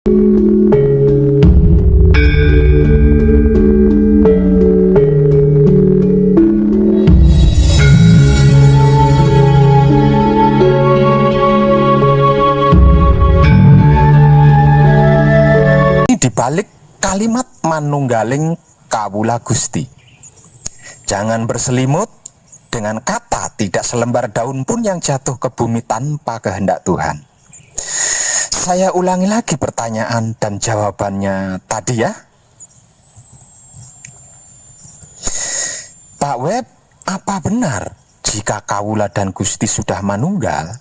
Di balik kalimat manunggaling kawula Gusti, jangan berselimut dengan kata tidak selembar daun pun yang jatuh ke bumi tanpa kehendak Tuhan. Saya ulangi lagi pertanyaan dan jawabannya tadi ya. Pak Web, apa benar jika kawula dan Gusti sudah manunggal?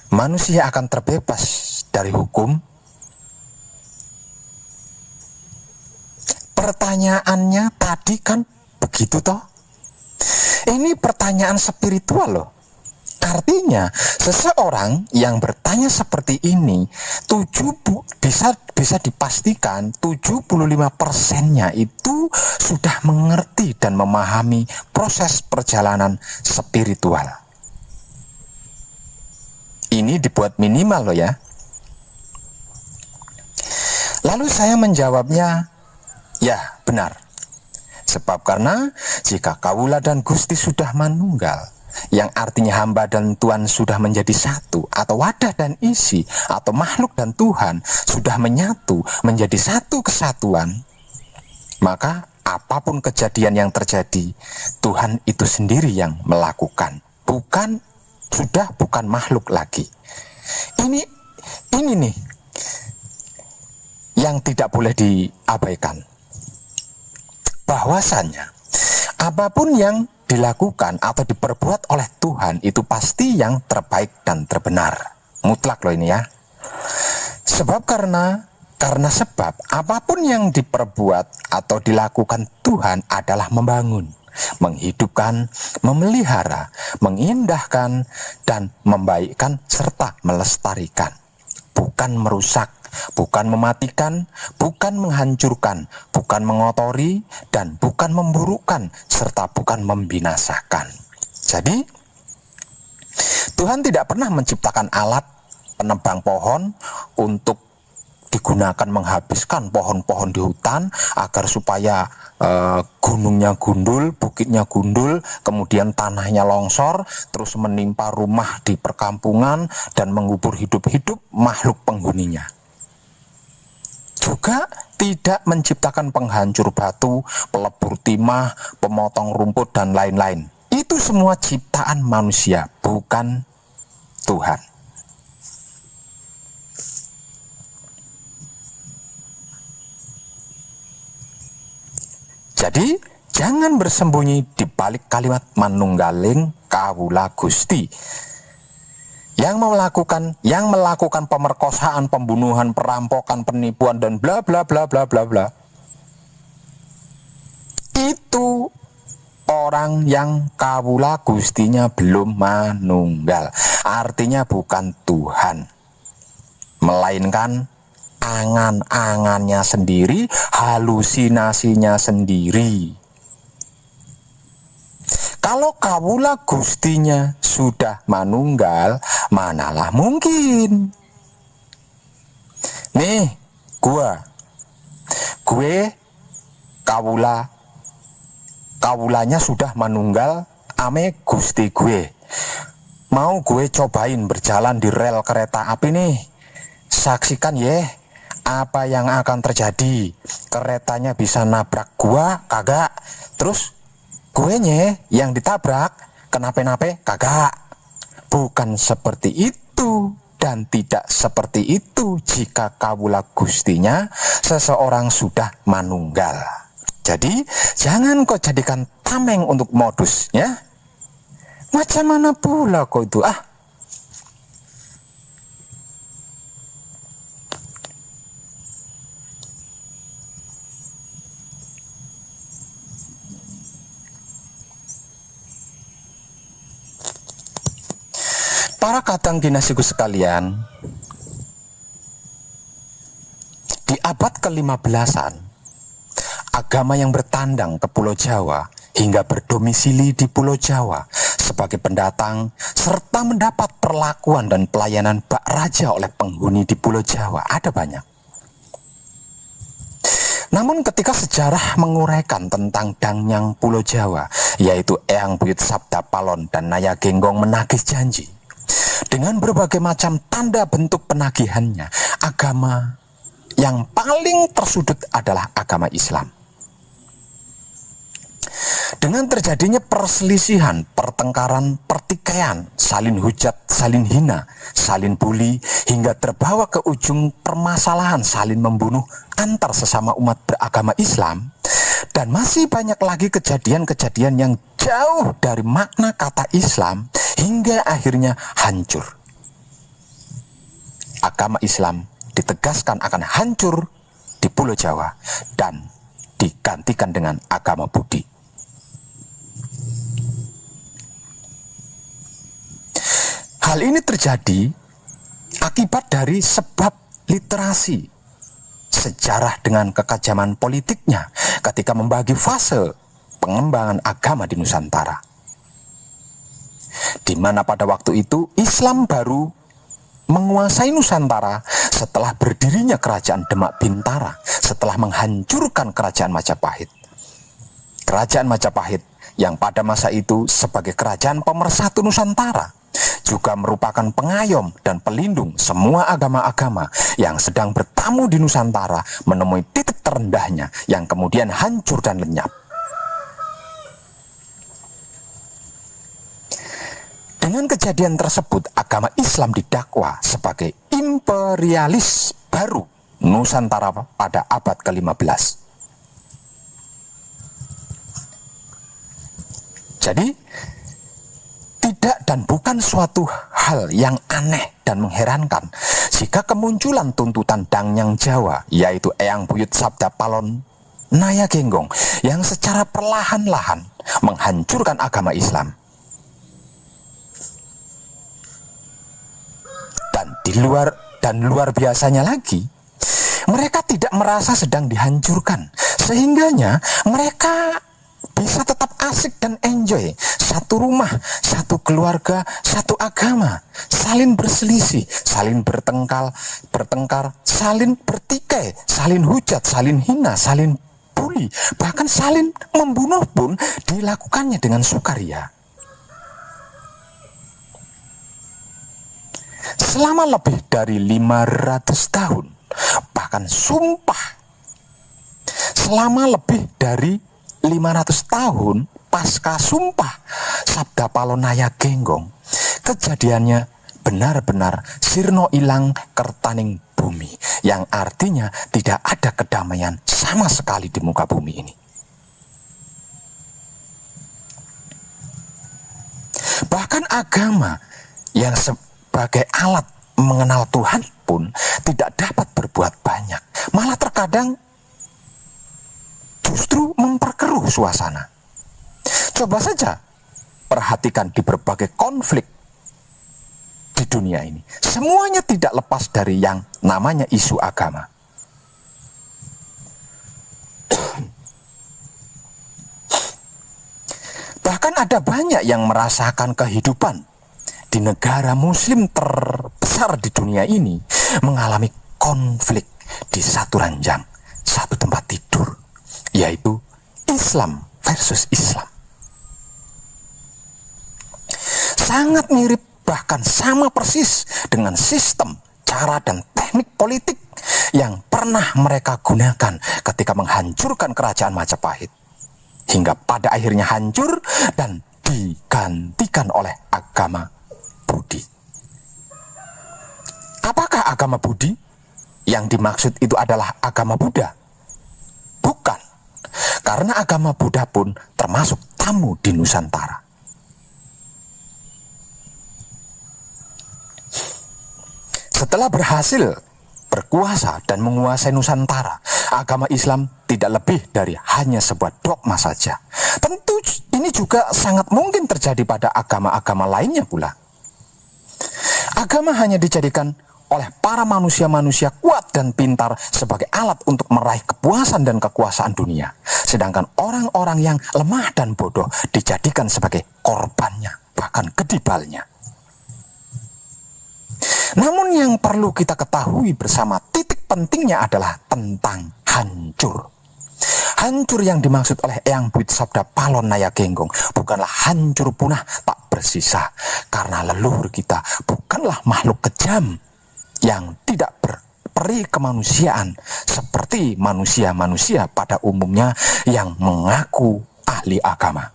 Manusia akan terbebas dari hukum? Pertanyaannya tadi kan begitu toh? Ini pertanyaan spiritual loh. Artinya seseorang yang bertanya seperti ini bisa dipastikan 75%-nya itu sudah mengerti dan memahami proses perjalanan spiritual. Ini dibuat minimal loh ya. Lalu saya menjawabnya, ya benar. Sebab karena jika kawula dan Gusti sudah manunggal, yang artinya hamba dan Tuhan sudah menjadi satu, atau wadah dan isi, atau makhluk dan Tuhan sudah menyatu menjadi satu kesatuan, maka apapun kejadian yang terjadi, Tuhan itu sendiri yang melakukan, bukan makhluk lagi. Ini nih yang tidak boleh diabaikan. Bahwasanya apapun yang dilakukan atau diperbuat oleh Tuhan itu pasti yang terbaik dan terbenar. Mutlak loh ini ya. Sebab karena apapun yang diperbuat atau dilakukan Tuhan adalah membangun, menghidupkan, memelihara, mengindahkan, dan membaikkan serta melestarikan. Bukan merusak, bukan mematikan, bukan menghancurkan, bukan mengotori, dan bukan memburukkan, serta bukan membinasakan. Jadi, Tuhan tidak pernah menciptakan alat penebang pohon untuk digunakan menghabiskan pohon-pohon di hutan agar supaya gunungnya gundul, bukitnya gundul, kemudian tanahnya longsor, terus menimpa rumah di perkampungan dan mengubur hidup-hidup makhluk penghuninya. Juga tidak menciptakan penghancur batu, pelebur timah, pemotong rumput, dan lain-lain. Itu semua ciptaan manusia, bukan Tuhan. Jadi, jangan bersembunyi di balik kalimat manunggaling kawula Gusti. Yang melakukan pemerkosaan, pembunuhan, perampokan, penipuan, dan bla bla bla bla bla bla. Itu orang yang kawula Gustinya belum manunggal. Artinya bukan Tuhan, melainkan angan-angannya sendiri, halusinasinya sendiri. Kalau kawula Gustinya sudah manunggal, manalah mungkin. Nih, gue kawulanya sudah manunggal ame Gusti gue. Mau gue cobain berjalan di rel kereta api nih. Saksikan ya apa yang akan terjadi. Keretanya bisa nabrak gua kagak, terus guenya yang ditabrak kenapa-napa kagak. Bukan seperti itu, dan tidak seperti itu jika kawula Gustinya seseorang sudah manunggal. Jadi jangan kau jadikan tameng untuk modus ya. Macam mana pula kau itu Para kadang dinasiku sekalian, di abad ke-15-an, agama yang bertandang ke Pulau Jawa hingga berdomisili di Pulau Jawa sebagai pendatang serta mendapat perlakuan dan pelayanan bak raja oleh penghuni di Pulau Jawa ada banyak. Namun ketika sejarah menguraikan tentang Dangyang Pulau Jawa, yaitu Eyang Buyut Sabda Palon dan Naya Genggong menagih janji, dengan berbagai macam tanda bentuk penagihannya, agama yang paling tersudut adalah agama Islam. Dengan terjadinya perselisihan, pertengkaran, pertikaian, salin hujat, salin hina, salin bully, hingga terbawa ke ujung permasalahan salin membunuh antar sesama umat beragama Islam, dan masih banyak lagi kejadian-kejadian yang jauh dari makna kata Islam hingga akhirnya hancur. Agama Islam ditegaskan akan hancur di Pulau Jawa dan digantikan dengan agama Budi. Hal ini terjadi akibat dari sebab literasi sejarah dengan kekajaman politiknya ketika membagi fase pengembangan agama di Nusantara, di mana pada waktu itu Islam baru menguasai Nusantara setelah berdirinya kerajaan Demak Bintara, setelah menghancurkan kerajaan Majapahit. Kerajaan Majapahit yang pada masa itu sebagai kerajaan pemersatu Nusantara juga merupakan pengayom dan pelindung semua agama-agama yang sedang bertamu di Nusantara menemui titik terendahnya yang kemudian hancur dan lenyap. Dengan kejadian tersebut, agama Islam didakwa sebagai imperialis baru Nusantara pada abad ke-15. Jadi, tidak dan bukan suatu hal yang aneh dan mengherankan jika kemunculan tuntutan Dangyang Jawa, yaitu Eyang Buyut Sabda Palon Naya Genggong, yang secara perlahan-lahan menghancurkan agama Islam. Dan luar biasanya lagi, mereka tidak merasa sedang dihancurkan, sehingganya mereka bisa tetap asik dan enjoy. Satu rumah, satu keluarga, satu agama, saling berselisih, saling bertengkar, saling bertikai, saling hujat, saling hina, saling bully, bahkan saling membunuh pun dilakukannya dengan sukaria. Selama lebih dari 500 tahun, bahkan sumpah, selama lebih dari 500 tahun pasca sumpah Sabda Palon Naya Genggong, kejadiannya benar-benar sirno ilang kertaning bumi, yang artinya tidak ada kedamaian sama sekali di muka bumi ini. Bahkan agama yang sebagai alat mengenal Tuhan pun tidak dapat berbuat banyak, malah terkadang justru memperkeruh suasana. Coba saja perhatikan di berbagai konflik di dunia ini, semuanya tidak lepas dari yang namanya isu agama. Bahkan ada banyak yang merasakan kehidupan di negara muslim terbesar di dunia ini mengalami konflik di satu ranjang, satu tempat tidur, yaitu Islam versus Islam. Sangat mirip, bahkan sama persis dengan sistem, cara, dan teknik politik yang pernah mereka gunakan ketika menghancurkan kerajaan Majapahit, hingga pada akhirnya hancur dan digantikan oleh agama Budi. Apakah agama Budi? Yang dimaksud itu adalah agama Buddha? Bukan, karena agama Buddha pun termasuk tamu di Nusantara. Setelah berhasil berkuasa dan menguasai Nusantara, agama Islam tidak lebih dari hanya sebuah dogma saja. Tentu ini juga sangat mungkin terjadi pada agama-agama lainnya pula. Agama hanya dijadikan oleh para manusia-manusia kuat dan pintar sebagai alat untuk meraih kepuasan dan kekuasaan dunia. Sedangkan orang-orang yang lemah dan bodoh dijadikan sebagai korbannya, bahkan kedibalnya. Namun yang perlu kita ketahui bersama, titik pentingnya adalah tentang hancur. Hancur yang dimaksud oleh Eyang Buyut Sabda Palon Naya Genggong bukanlah hancur punah tak bersisa, karena leluhur kita bukanlah makhluk kejam yang tidak berperi kemanusiaan seperti manusia-manusia pada umumnya yang mengaku ahli agama.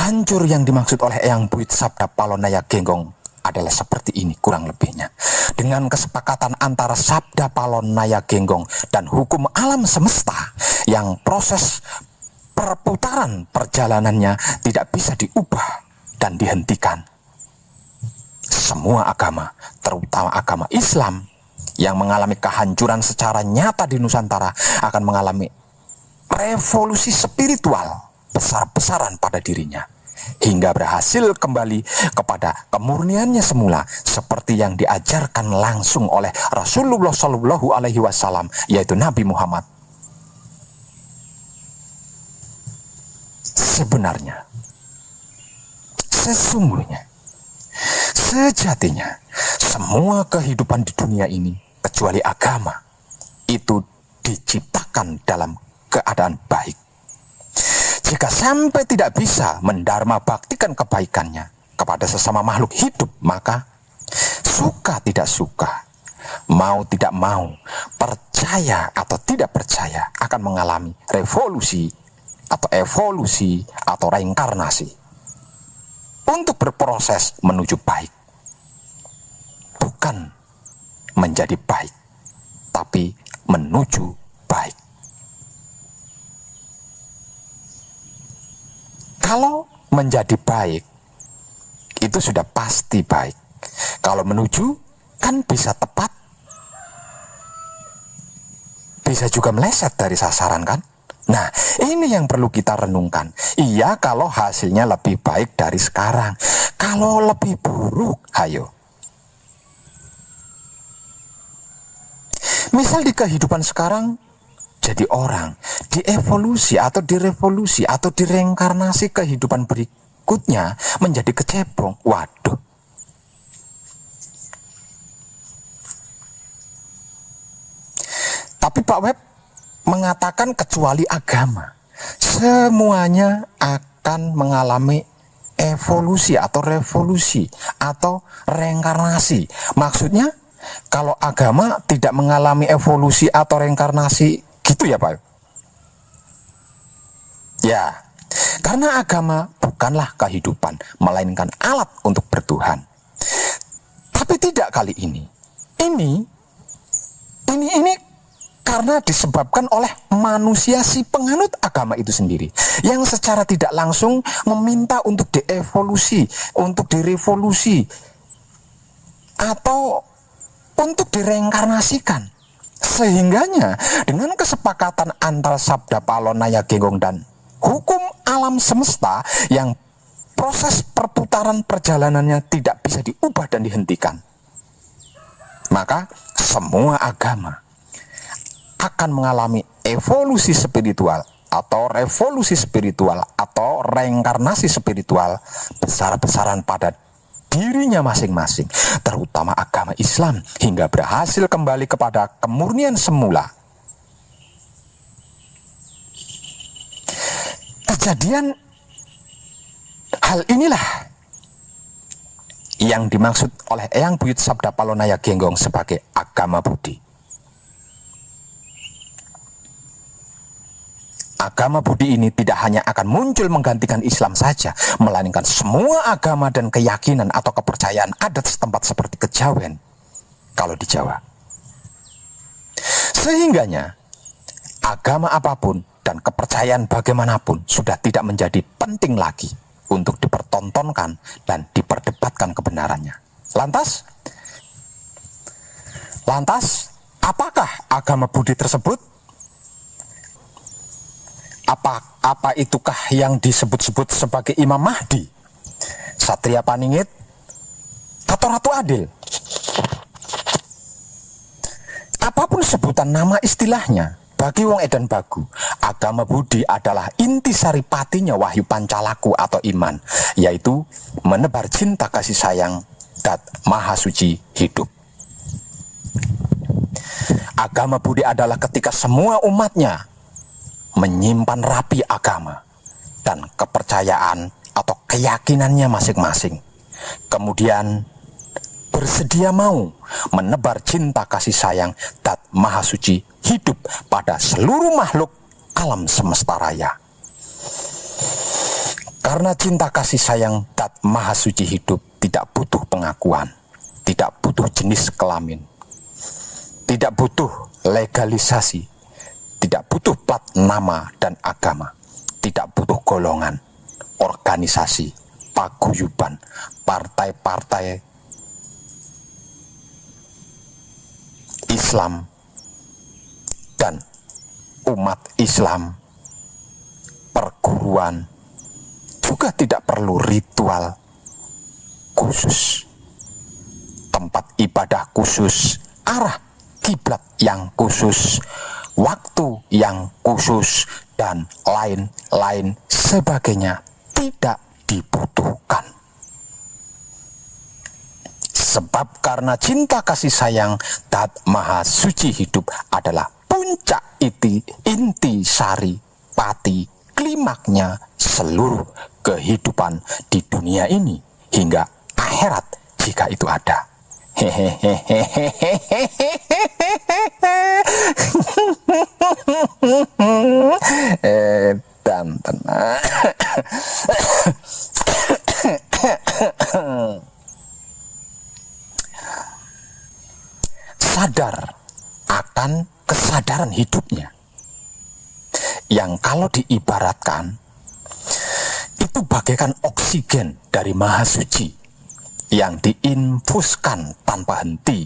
Hancur yang dimaksud oleh Eyang Buyut Sabda Palon Naya Genggong adalah seperti ini kurang lebihnya. Dengan kesepakatan antara Sabda Palon Naya Genggong dan hukum alam semesta yang proses perputaran perjalanannya tidak bisa diubah dan dihentikan. Semua agama, terutama agama Islam yang mengalami kehancuran secara nyata di Nusantara, akan mengalami revolusi spiritual besar-besaran pada dirinya, hingga berhasil kembali kepada kemurniannya semula, seperti yang diajarkan langsung oleh Rasulullah Shallallahu Alaihi Wasallam, yaitu Nabi Muhammad. Sebenarnya, sesungguhnya, sejatinya, semua kehidupan di dunia ini, kecuali agama, itu diciptakan dalam keadaan baik. Jika sampai tidak bisa mendharma baktikan kebaikannya kepada sesama makhluk hidup, maka suka tidak suka, mau tidak mau, percaya atau tidak percaya, akan mengalami revolusi atau evolusi atau reinkarnasi untuk berproses menuju baik. Bukan menjadi baik, tapi menuju baik. Kalau menjadi baik, itu sudah pasti baik. Kalau menuju, kan bisa tepat, bisa juga meleset dari sasaran, kan? Nah, ini yang perlu kita renungkan. Iya, kalau hasilnya lebih baik dari sekarang. Kalau lebih buruk, ayo. Misal di kehidupan sekarang, jadi orang, dievolusi atau direvolusi atau direinkarnasi kehidupan berikutnya menjadi kecebong. Waduh. Tapi Pak Web mengatakan kecuali agama, semuanya akan mengalami evolusi atau revolusi atau reinkarnasi. Maksudnya, kalau agama tidak mengalami evolusi atau reinkarnasi, gitu ya Pak? Ya, karena agama bukanlah kehidupan, melainkan alat untuk bertuhan. Tapi tidak kali ini. Ini karena disebabkan oleh manusia si penganut agama itu sendiri, yang secara tidak langsung meminta untuk dievolusi, untuk direvolusi, atau untuk direinkarnasikan. Sehingganya dengan kesepakatan antara Sabda Palon Naya Genggong dan hukum alam semesta yang proses perputaran perjalanannya tidak bisa diubah dan dihentikan, maka semua agama akan mengalami evolusi spiritual atau revolusi spiritual atau reinkarnasi spiritual besar-besaran pada dirinya masing-masing, terutama agama Islam, hingga berhasil kembali kepada kemurnian semula. Kejadian hal inilah yang dimaksud oleh Eyang Buyut Sabda Palon Naya Genggong sebagai agama budi. Agama budi ini tidak hanya akan muncul menggantikan Islam saja, melainkan semua agama dan keyakinan atau kepercayaan adat setempat seperti kejawen kalau di Jawa. Sehingganya agama apapun dan kepercayaan bagaimanapun sudah tidak menjadi penting lagi untuk dipertontonkan dan diperdebatkan kebenarannya. Lantas, apakah agama budi tersebut? Apa itukah yang disebut-sebut sebagai Imam Mahdi, Satria Paningit, atau Ratu Adil? Apapun sebutan nama istilahnya, Bagi wong edan bagu, agama Budi adalah inti saripatinya wahyu pancalaku atau iman, yaitu menebar cinta kasih sayang dat maha suci hidup. Agama Budi adalah ketika semua umatnya menyimpan rapi agama dan kepercayaan atau keyakinannya masing-masing, kemudian bersedia mau menebar cinta kasih sayang dat maha suci hidup pada seluruh makhluk alam semesta raya. Karena cinta kasih sayang dat maha suci hidup tidak butuh pengakuan, tidak butuh jenis kelamin, tidak butuh legalisasi, tidak butuh plat nama dan agama, tidak butuh golongan, organisasi, paguyuban, partai-partai Islam dan umat Islam, perguruan, juga tidak perlu ritual khusus, tempat ibadah khusus, arah kiblat yang khusus, waktu yang khusus, dan lain-lain sebagainya tidak dibutuhkan. Sebab karena cinta kasih sayang dat maha suci hidup adalah puncak inti sari pati klimaknya seluruh kehidupan di dunia ini hingga akhirat jika itu ada. Dan tenang. Sadar akan kesadaran hidupnya yang kalau diibaratkan itu bagaikan oksigen dari maha suci yang diinfuskan tanpa henti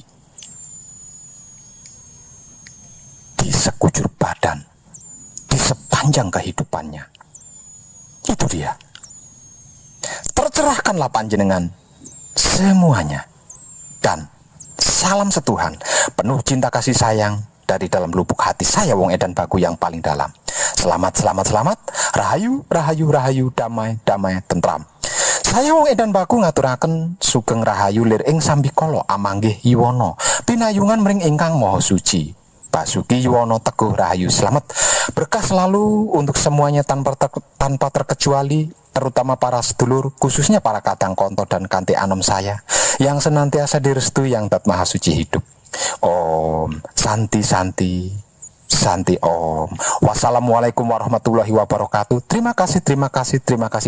di sekujur badan, di sepanjang kehidupannya. Itu dia. Tercerahkanlah panjenengan semuanya, dan salam setuhan penuh cinta kasih sayang dari dalam lubuk hati saya wong edan bagu yang paling dalam. Selamat, rahayu, rahayu, rahayu, damai, damai, tentram. Saya wong edan bagu ngaturaken sugeng rahayu lir ing sambikala amanggih Yuwana pinayungan mring ingkang maha suci. Basuki Yuwana Teguh Rahayu selamat berkah selalu untuk semuanya tanpa terkecuali, terutama para sedulur, khususnya para kadang konto dan kanti anom saya yang senantiasa direstui yang dat maha suci hidup. Om Santi Santi Santi Om. Wassalamualaikum warahmatullahi wabarakatuh. Terima kasih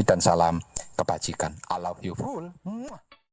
dan salam kebajikan. I love you full.